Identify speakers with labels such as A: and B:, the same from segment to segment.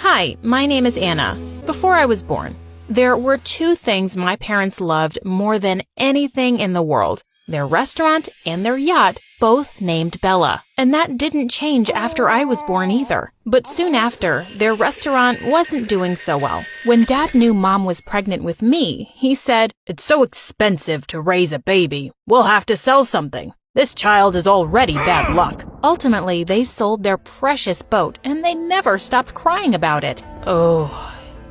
A: Hi, my name is Anna. Before I was born, there were two things my parents loved more than anything in the world: their restaurant and their yacht, both named Bella. And that didn't change after I was born either. But soon after, their restaurant wasn't doing so well. When Dad knew Mom was pregnant with me, he said, "It's so expensive to raise a baby. We'll have to sell something. This child is already bad luck." Ultimately, they sold their precious boat, and they never stopped crying about it. Oh,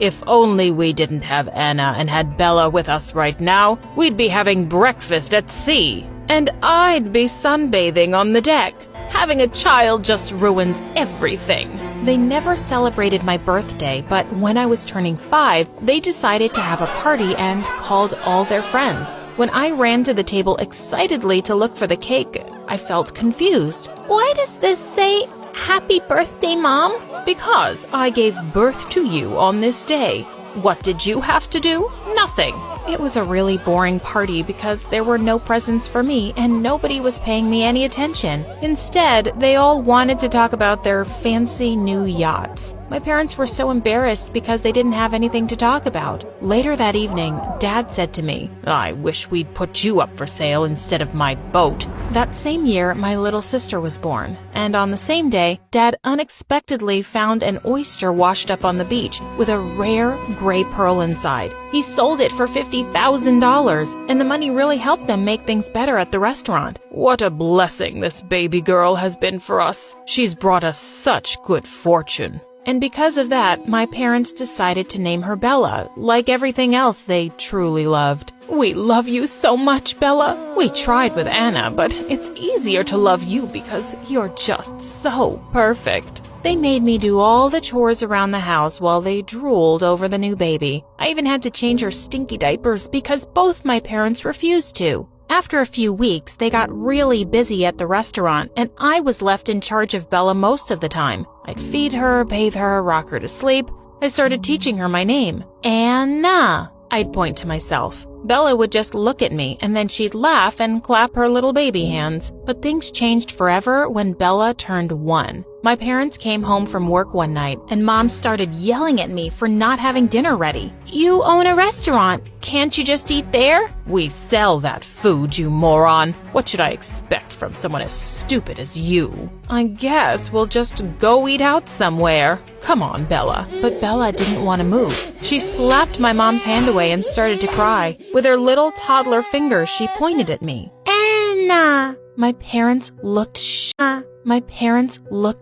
A: if only we didn't have Anna and had Bella with us right now, we'd be having breakfast at sea. And I'd be sunbathing on the deck. Having a child just ruins everything. They never celebrated my birthday, but when I was turning 5, they decided to have a party and called all their friends. When I ran to the table excitedly to look for the cake, I felt confused. "Why does this say, 'Happy birthday, Mom'?" "Because I gave birth to you on this day. What did you have to do? Nothing." It was a really boring party because there were no presents for me and nobody was paying me any attention. Instead, they all wanted to talk about their fancy new yachts. My parents were so embarrassed because they didn't have anything to talk about. Later that evening, Dad said to me, "I wish we'd put you up for sale instead of my boat." That same year, my little sister was born. And on the same day, Dad unexpectedly found an oyster washed up on the beach with a rare gray pearl inside. He sold it for $50,000, and the money really helped them make things better at the restaurant. "What a blessing this baby girl has been for us. She's brought us such good fortune." And because of that, my parents decided to name her Bella, like everything else they truly loved. "We love you so much, Bella. We tried with Anna, but it's easier to love you because you're just so perfect." They made me do all the chores around the house while they drooled over the new baby. I even had to change her stinky diapers because both my parents refused to. After a few weeks, they got really busy at the restaurant, and I was left in charge of Bella most of the time. I'd feed her, bathe her, rock her to sleep. I started teaching her my name. "Anna," I'd point to myself. Bella would just look at me, and then she'd laugh and clap her little baby hands. But things changed forever when Bella turned 1. My parents came home from work one night, and Mom started yelling at me for not having dinner ready. "You own a restaurant. Can't you just eat there?" "We sell that food, you moron. What should I expect from someone as stupid as you?" "I guess we'll just go eat out somewhere. Come on, Bella." But Bella didn't want to move. She slapped my mom's hand away and started to cry. With her little toddler fingers, she pointed at me. "Anna!" My parents looked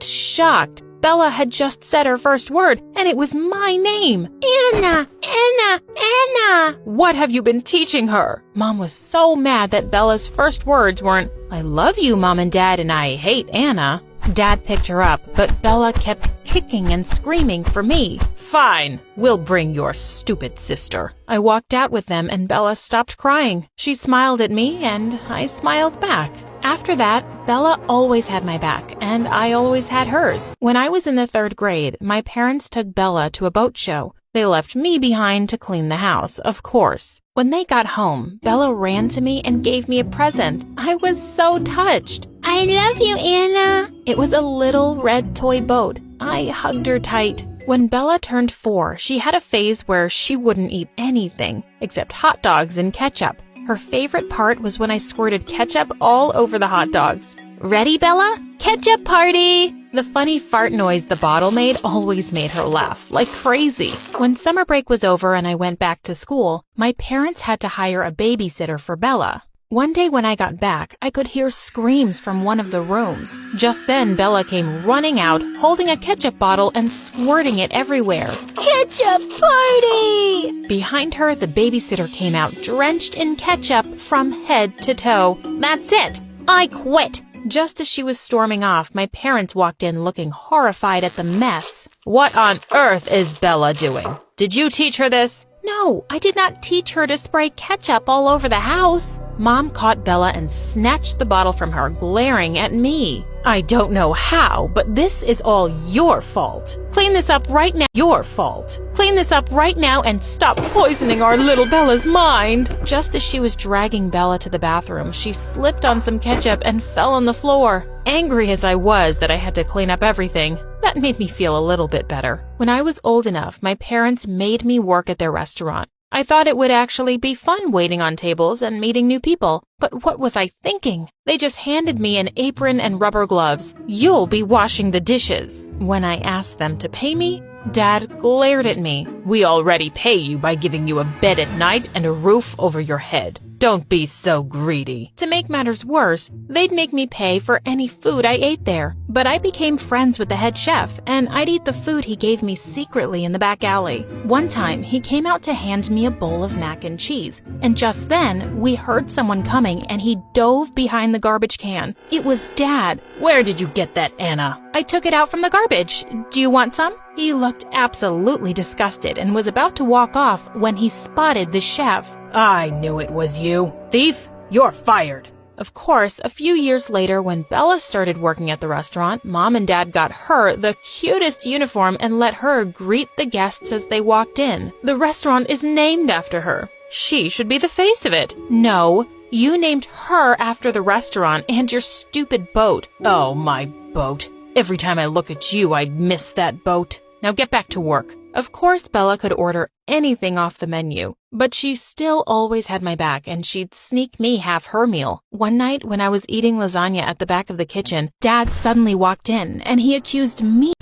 A: shocked. Bella had just said her first word, and it was my name. "Anna! Anna! Anna!" "What have you been teaching her?" Mom was so mad that Bella's first words weren't, "I love you, Mom and Dad, and I hate Anna." Dad picked her up, but Bella kept kicking and screaming for me. "Fine, we'll bring your stupid sister." I walked out with them, and Bella stopped crying. She smiled at me, and I smiled back. After that, Bella always had my back, and I always had hers. When I was in the 3rd grade, my parents took Bella to a boat show. They left me behind to clean the house, of course. When they got home, Bella ran to me and gave me a present. I was so touched. "I love you, Anna." It was a little red toy boat. I hugged her tight. When Bella turned 4, she had a phase where she wouldn't eat anything except hot dogs and ketchup. Her favorite part was when I squirted ketchup all over the hot dogs. "Ready, Bella? Ketchup party!" The funny fart noise the bottle made always made her laugh like crazy. When summer break was over and I went back to school, my parents had to hire a babysitter for Bella. One day when I got back, I could hear screams from one of the rooms. Just then, Bella came running out, holding a ketchup bottle and squirting it everywhere. "Ketchup party!" Behind her, the babysitter came out, drenched in ketchup from head to toe. "That's it! I quit!" Just as she was storming off, my parents walked in looking horrified at the mess. "What on earth is Bella doing? Did you teach her this?" "No, I did not teach her to spray ketchup all over the house." Mom caught Bella and snatched the bottle from her, glaring at me. I don't know how, but this is all your fault. Clean this up right now. Your fault. Clean this up right now and stop poisoning our little Bella's mind. Just as she was dragging Bella to the bathroom, she slipped on some ketchup and fell on the floor. Angry as I was that I had to clean up everything, that made me feel a little bit better. When I was old enough, my parents made me work at their restaurant. I thought it would actually be fun waiting on tables and meeting new people. But what was I thinking? They just handed me an apron and rubber gloves. You'll be washing the dishes. When I asked them to pay me, Dad glared at me. We already pay you by giving you a bed at night and a roof over your head. Don't be so greedy. To make matters worse, they'd make me pay for any food I ate there. But I became friends with the head chef, and I'd eat the food he gave me secretly in the back alley. One time, he came out to hand me a bowl of mac and cheese, and just then, we heard someone coming and he dove behind the garbage can. It was Dad. Where did you get that, Anna? I took it out from the garbage. Do you want some? He looked absolutely disgusted and was about to walk off when he spotted the chef. I knew it was you. Thief, you're fired. Of course, a few years later, when Bella started working at the restaurant, Mom and Dad got her the cutest uniform and let her greet the guests as they walked in. The restaurant is named after her. She should be the face of it. No, you named her after the restaurant and your stupid boat. Oh, my boat. Every time I look at you, I miss that boat. Now get back to work. Of course, Bella could order anything off the menu, but she still always had my back and she'd sneak me half her meal. One night when I was eating lasagna at the back of the kitchen, Dad suddenly walked in and he accused me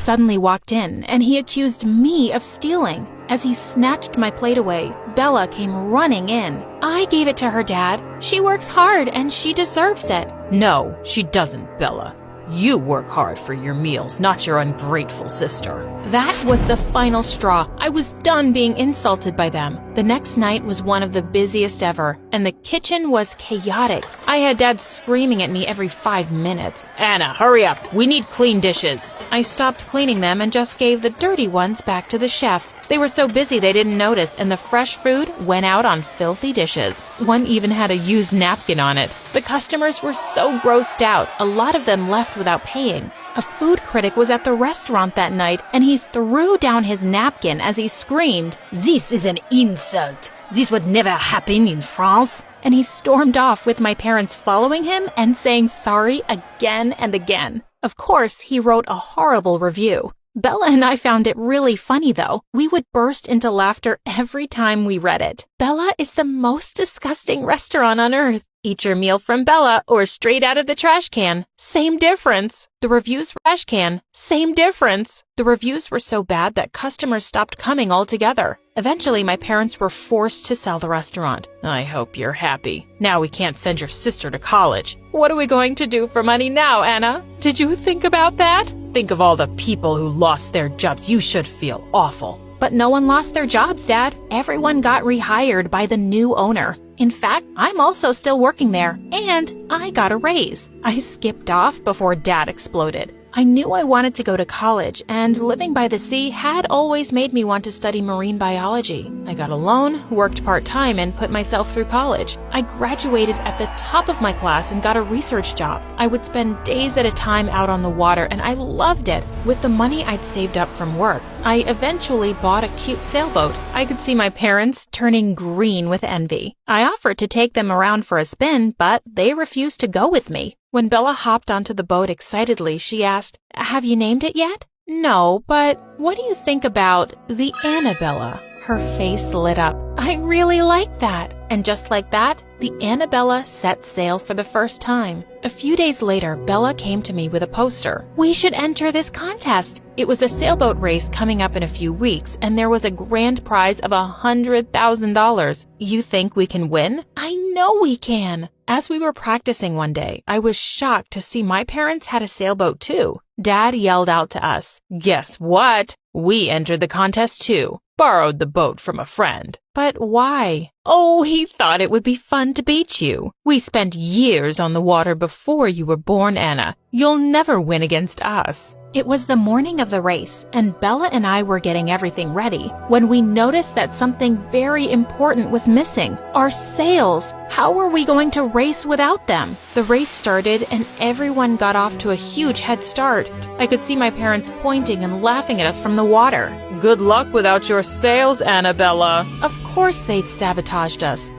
A: of stealing. As he snatched my plate away, Bella came running in. I gave it to her, Dad. She works hard and she deserves it. No, she doesn't, Bella. You work hard for your meals, not your ungrateful sister. That was the final straw. I was done being insulted by them. The next night was one of the busiest ever, and the kitchen was chaotic. I had Dad screaming at me every 5 minutes. Anna, hurry up. We need clean dishes. I stopped cleaning them and just gave the dirty ones back to the chefs. They were so busy they didn't notice, and the fresh food went out on filthy dishes. One even had a used napkin on it. The customers were so grossed out, a lot of them left without paying. A food critic was at the restaurant that night, and he threw down his napkin as he screamed, "This is an insult. This would never happen in France." And he stormed off with my parents following him and saying sorry again and again. Of course, he wrote a horrible review. Bella and I found it really funny, though. We would burst into laughter every time we read it. Bella is the most disgusting restaurant on earth. Eat your meal from Bella or straight out of the trash can. Same difference. The reviews trash can. Same difference. The reviews were so bad that customers stopped coming altogether. Eventually, my parents were forced to sell the restaurant. I hope you're happy. Now we can't send your sister to college. What are we going to do for money now, Anna? Did you think about that? Think of all the people who lost their jobs. You should feel awful. But no one lost their jobs, Dad. Everyone got rehired by the new owner. In fact, I'm also still working there, and I got a raise. I skipped off before Dad exploded. I knew I wanted to go to college, and living by the sea had always made me want to study marine biology. I got a loan, worked part-time, and put myself through college. I graduated at the top of my class and got a research job. I would spend days at a time out on the water, and I loved it. With the money I'd saved up from work, I eventually bought a cute sailboat. I could see my parents turning green with envy. I offered to take them around for a spin, but they refused to go with me. When Bella hopped onto the boat excitedly, she asked, "Have you named it yet?" "No, but what do you think about the Annabella?" Her face lit up. I really like that. And just like that, the Annabella set sail for the first time. A few days later, Bella came to me with a poster. "We should enter this contest." It was a sailboat race coming up in a few weeks, and there was a grand prize of $100,000. You think we can win? I know we can. As we were practicing one day, I was shocked to see my parents had a sailboat too. Dad yelled out to us, "Guess what? We entered the contest too. Borrowed the boat from a friend." "But why?" "Oh, he thought it would be fun to beat you. We spent years on the water before you were born, Anna. You'll never win against us." It was the morning of the race, and Bella and I were getting everything ready when we noticed that something very important was missing: our sails. How were we going to race without them? The race started, and everyone got off to a huge head start. I could see my parents pointing and laughing at us from the water. "Good luck without your sails, Annabella." Of course they'd sabotaged us.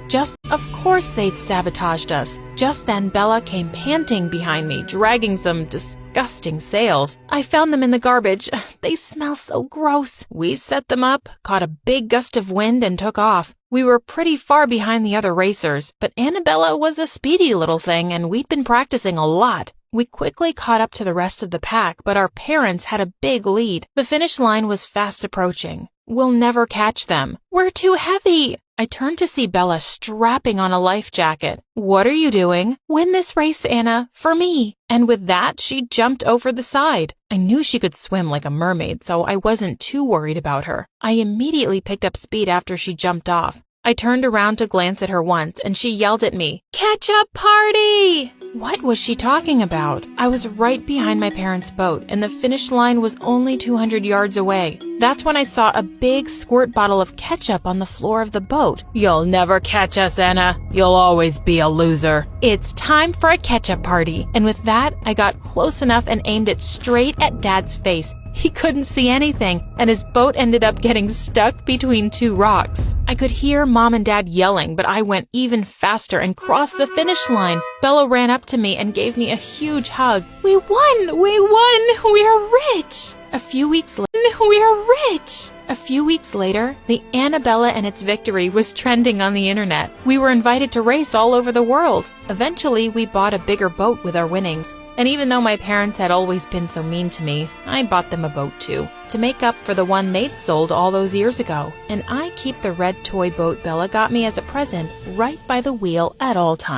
A: Just then, Bella came panting behind me, dragging some disgusting sails. I found them in the garbage. They smell so gross. We set them up, caught a big gust of wind, and took off. We were pretty far behind the other racers, but Annabella was a speedy little thing, and we'd been practicing a lot. We quickly caught up to the rest of the pack, but our parents had a big lead. The finish line was fast approaching. We'll never catch them. We're too heavy. I turned to see Bella strapping on a life jacket. "What are you doing?" "Win this race, Anna, for me." And with that, she jumped over the side. I knew she could swim like a mermaid, so I wasn't too worried about her. I immediately picked up speed after she jumped off. I turned around to glance at her once, and she yelled at me, "Catch-up party!" What was she talking about? I was right behind my parents' boat, and the finish line was only 200 yards away. That's when I saw a big squirt bottle of ketchup on the floor of the boat. "You'll never catch us, Anna. You'll always be a loser." It's time for a ketchup party. And with that, I got close enough and aimed it straight at Dad's face. He couldn't see anything, and his boat ended up getting stuck between two rocks. I could hear Mom and Dad yelling, but I went even faster and crossed the finish line. Bella ran up to me and gave me a huge hug. "We won! We won! We're rich!" A few weeks later, the Annabella and its victory was trending on the internet. We were invited to race all over the world. Eventually, we bought a bigger boat with our winnings. And even though my parents had always been so mean to me, I bought them a boat too, to make up for the one they'd sold all those years ago. And I keep the red toy boat Bella got me as a present right by the wheel at all times.